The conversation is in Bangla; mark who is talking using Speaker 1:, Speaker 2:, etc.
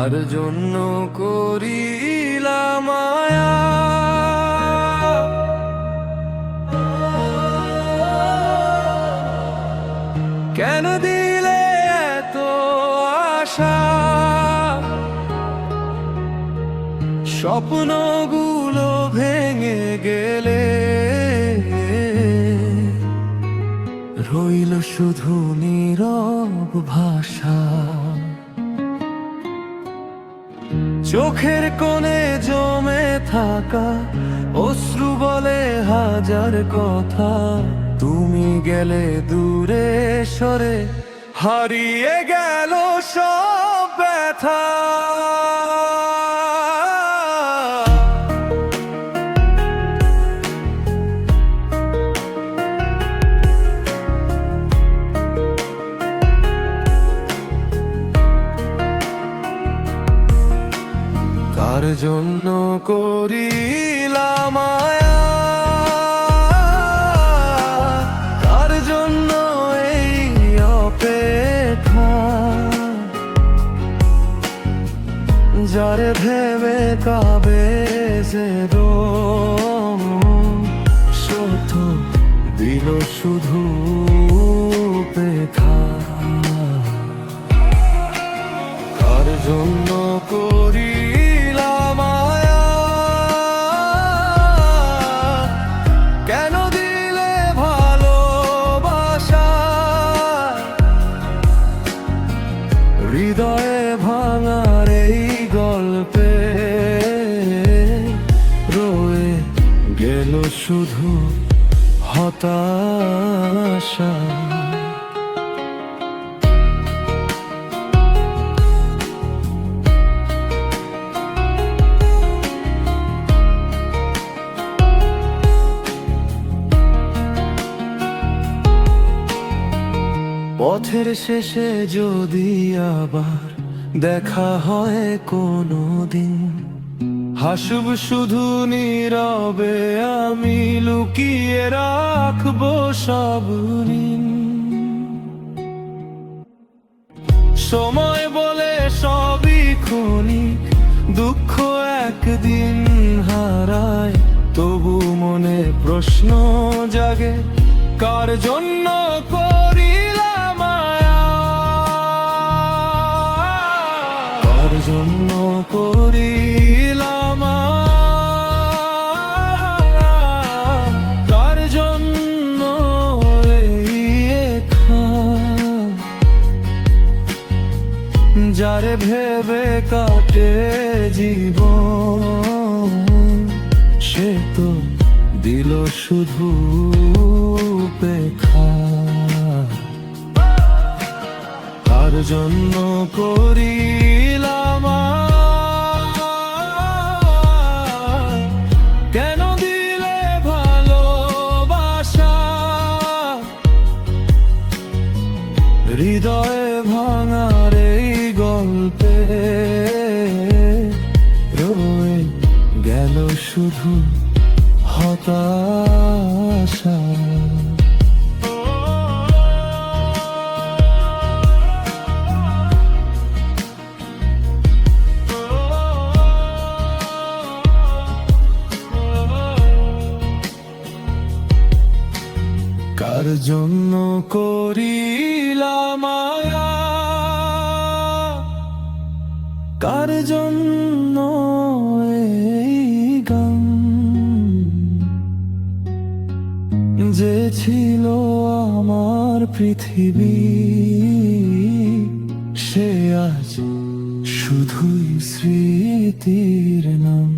Speaker 1: কার জন্য করিলাম মায়া, কেন দিলে এত আশা, স্বপ্নগুলো ভেঙে গেলে রইল শুধু নীরব ভাষা। চোখের কোণে জমে থাকা অশ্রু বলে হাজার কথা, তুমি গেলে দূরে সরে হারিয়ে গেল সব ব্যথা। কার জন্য করিলাম মায়া, কার জন্য এই অপেক্ষা, যারে ভেবে কাবে যে শত দিল শুধু উপেক্ষা। কার জন্য করিলাম মায়া, কেন দিলে ভালোবাসা, হৃদয়ে ভাঙার এই গল্পে রয়ে গেল শুধু হতাশা। পথের শেষে যদি আবার দেখা হয় কোনো দিন, হাসব শুধু নীরবে আমি, লুকিয়ে রাখবো সব ঋণ। সময় বলে সবই ক্ষণিক, দুঃখ একদিন হারায়, তবু মনে প্রশ্ন জাগে, কার জন্য করিলাম মায়া, কার জন্য করিলাম মায়া, কার জন্য এই একা, যারে ভেবে কাটে জীবন, সে তো দিল শুধু উপেক্ষা। কার জন্য করিলাম মায়া, কেন দিলে ভালোবাসা, হৃদয়ে ভাঙার এই গল্পে রয়ে গেল শুধু হতাশা। কার জন্য করিলাম মায়া, কার জন্য এই গান, যে ছিল আমার পৃথিবী, সে আজ শুধুই স্মৃতির নাম।